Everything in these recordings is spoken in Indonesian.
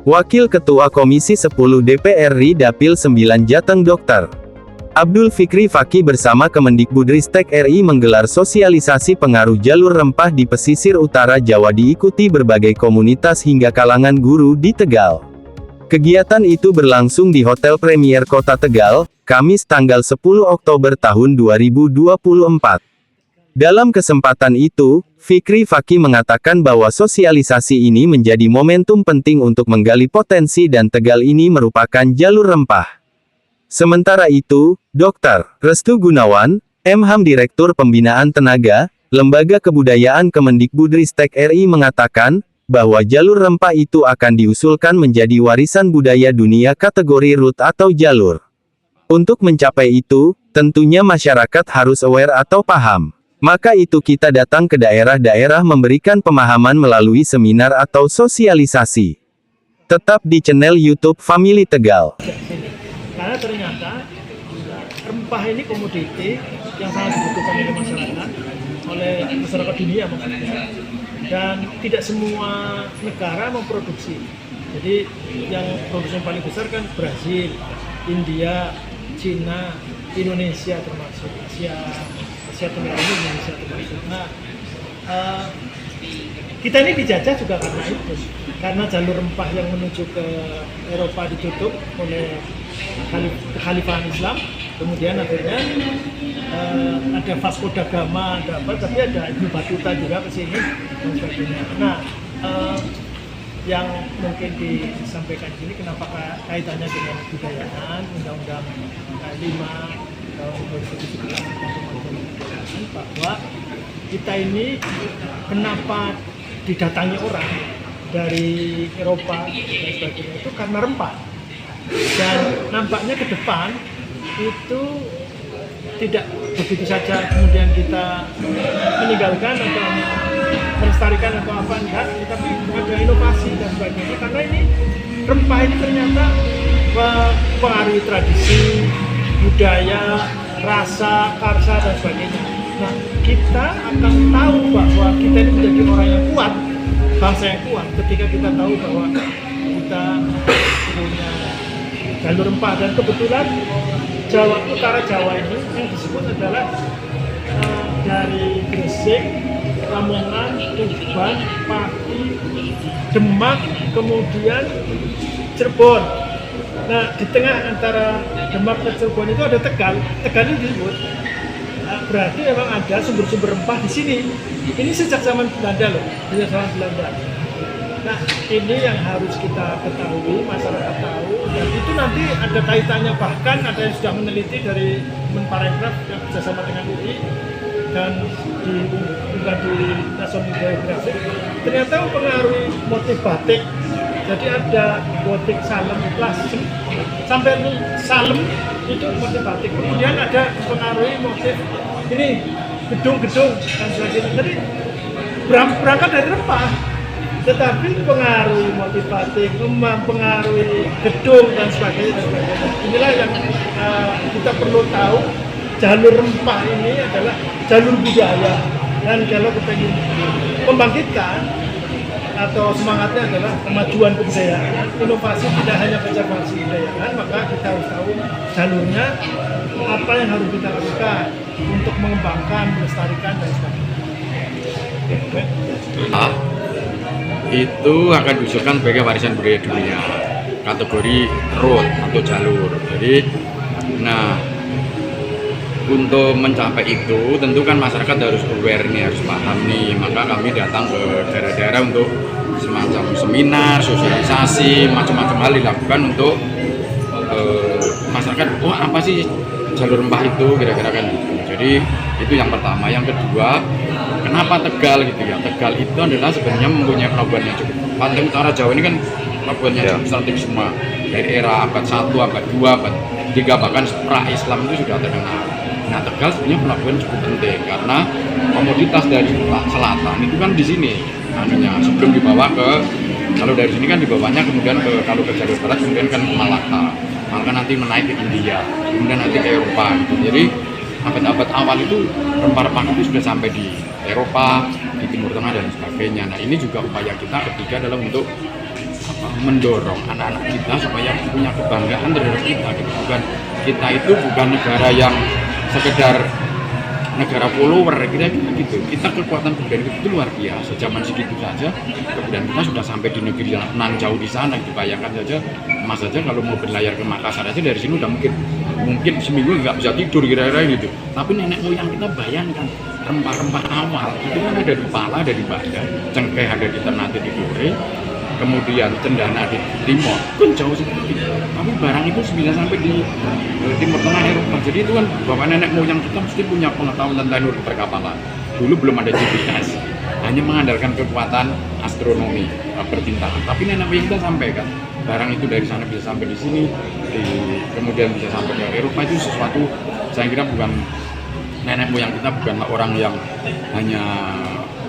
Wakil Ketua Komisi 10 DPR RI Dapil 9 Jateng Dr. Abdul Fikri Fakih bersama Kemendikbudristek RI menggelar sosialisasi pengaruh jalur rempah di pesisir utara Jawa diikuti berbagai komunitas hingga kalangan guru di Tegal. Kegiatan itu berlangsung di Hotel Premier Kota Tegal, Kamis tanggal 10 Oktober tahun 2024. Dalam kesempatan itu, Fikri Fakih mengatakan bahwa sosialisasi ini menjadi momentum penting untuk menggali potensi dan Tegal ini merupakan jalur rempah. Sementara itu, Dr. Restu Gunawan, MHAM Direktur Pembinaan Tenaga, Lembaga Kebudayaan Kemendikbudristek RI mengatakan, bahwa jalur rempah itu akan diusulkan menjadi warisan budaya dunia kategori RUT atau jalur. Untuk mencapai itu, tentunya masyarakat harus aware atau paham. Maka itu kita datang ke daerah-daerah memberikan pemahaman melalui seminar atau sosialisasi. Tetap di channel YouTube Family Tegal. Karena ternyata rempah ini komoditi yang sangat dibutuhkan oleh masyarakat dunia maksudnya. Dan tidak semua negara memproduksi. Jadi yang produksi yang paling besar kan Brazil, India, Cina, Indonesia termasuk Asia Tenggara ini Indonesia termasuk. Nah, kita ini dijajah juga karena itu, karena jalur rempah yang menuju ke Eropa ditutup oleh kekhalifahan Islam. Kemudian akhirnya ada Vasco da Gama, ada apa, tapi ada Ibnu Battuta juga ke sini dan sebagainya. Nah, yang mungkin disampaikan di sini kenapa kaitannya dengan kebudayaan, Undang-Undang 5 tahun 2017 bahwa kita ini kenapa didatangi orang dari Eropa dan sebagainya itu karena rempah. Dan nampaknya ke depan itu tidak begitu saja kemudian kita meninggalkan atau melestarikan atau apa enggak, tapi ada inovasi dan sebagainya karena ini rempah ini ternyata mempengaruhi tradisi, budaya, rasa, karsa dan sebagainya. Nah, kita akan tahu bahwa kita ini menjadi orang yang kuat, bangsa yang kuat ketika kita tahu bahwa kita punya jalur rempah. Dan kebetulan utara Jawa ini yang disebut adalah dari Gresik, Lamongan, Tuban, Pati, Demak, kemudian Cirebon. Nah, di tengah antara Demak dan Cirebon itu ada Tegal. Tegal ini disebut. Berarti memang ada sumber-sumber rempah di sini. Ini sejak zaman Belanda loh, sejak zaman Belanda. Nah, ini yang harus kita ketahui, masyarakat tahu, dan itu nanti ada kaitannya, bahkan ada yang sudah meneliti dari Menparekraf yang bersama dengan UI dan diunggah di National Geographic. Ternyata mempengaruhi motif batik. Jadi ada motif salem, plastik, sampai salem itu motif batik. Kemudian ada mempengaruhi motif ini gedung-gedung dan sebagainya. Jadi berangkat dari rempah, tetapi pengaruhi motif batik, mempengaruhi gedung dan sebagainya. Inilah yang kita perlu tahu. Jalur rempah ini adalah jalur budaya, dan kalau kita ingin membangkitkan atau semangatnya adalah kemajuan kebudayaan, inovasi, tidak hanya konservasi kebudayaan, maka kita harus tahu jalurnya apa yang harus kita lakukan untuk mengembangkan, melestarikan dan sebagainya. Itu akan diusulkan sebagai warisan budaya dunia kategori road atau jalur. Jadi, untuk mencapai itu tentu kan masyarakat harus aware nih, harus paham nih. Maka kami datang ke daerah-daerah untuk semacam seminar, sosialisasi, macam-macam hal dilakukan untuk masyarakat. Oh, apa sih jalur rempah itu kira-kira kan gitu. Jadi itu yang pertama. Yang kedua, kenapa Tegal gitu ya? Tegal itu adalah sebenarnya mempunyai pelabuhan yang cukup. Pantai Utara Jawa ini kan pelabuhannya cukup strategis semua. Dari era abad 1, abad 2, abad 3, bahkan pra-Islam itu sudah terkenal. Nah, Tegal sebenarnya pelabuhan cukup penting karena komoditas dari selatan itu kan di sini sebelum dibawa ke, kalau dari sini kan dibawanya kemudian kalau ke jalur barat kemudian kan ke Malaka nanti menaik ke India, kemudian nanti ke Eropa gitu. Jadi abad-abad awal itu rempah-rempah itu sudah sampai di Eropa, di Timur Tengah dan sebagainya. Nah, ini juga upaya kita ketiga adalah untuk mendorong anak-anak kita supaya punya kebanggaan terhadap kita gitu. Kita itu bukan negara yang sekedar negara follower kira gitu. Kita kekuatan kebudayaan itu luar biasa. Zaman segitu saja kebudayaan kita sudah sampai di negeri yang nan jauh di sana. Bayangkan saja Mas saja kalau mau berlayar ke Makassar aja dari sini udah mungkin seminggu nggak bisa tidur kira-kira gitu. Tapi nenek moyang kita bayangkan rempah-rempah awal itu kan ada di Pala, ada di Badan, cengkeh ada di Ternate di Dore, kemudian cendana di Timor, kan jauh sekali. Tapi barang itu bisa sampai di Timur Tengah Eropa. Jadi itu kan bapak nenek moyang kita mesti punya pengetahuan tentang teknologi perkapalan. Dulu belum ada GPS, hanya mengandalkan kekuatan astronomi, percintaan. Tapi nenek moyang kita sampaikan barang itu dari sana bisa sampai di sini, kemudian bisa sampai ke Eropa. Itu sesuatu saya kira bukan nenek moyang kita bukanlah orang yang hanya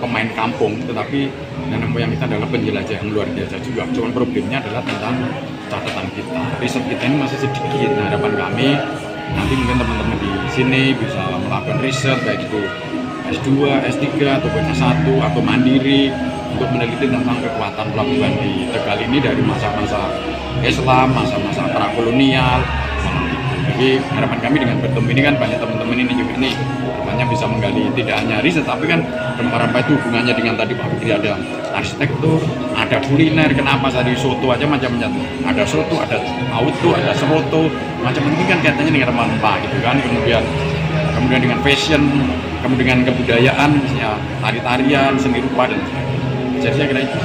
pemain kampung, tetapi nenek moyang kita adalah penjelajah yang luar biasa juga. Cuman problemnya adalah tentang catatan kita, riset kita ini masih sedikit. Nah, harapan kami nanti mungkin teman-teman di sini bisa melakukan riset baik itu S2, S3 ataupun S1 atau mandiri untuk meneliti tentang kekuatan pelabuhan di Tegal ini dari masa-masa Islam, masa-masa prakolonial. Jadi harapan kami dengan bertemu ini kan banyak teman-teman ini juga nih harapannya bisa menggali tidak hanya riset tapi kan rempah-rempah itu hubungannya dengan tadi Pak Fikri ada arsitektur, ada kuliner, kenapa tadi soto aja macam-macam, ada soto, ada auto, ada seroto, macam-macam ini kan kaitannya dengan rempah-rempah gitu kan. Kemudian dengan fashion, kemudian dengan kebudayaan, ya tari-tarian, seni rupa dan sebagainya. Jadi saya kira itu.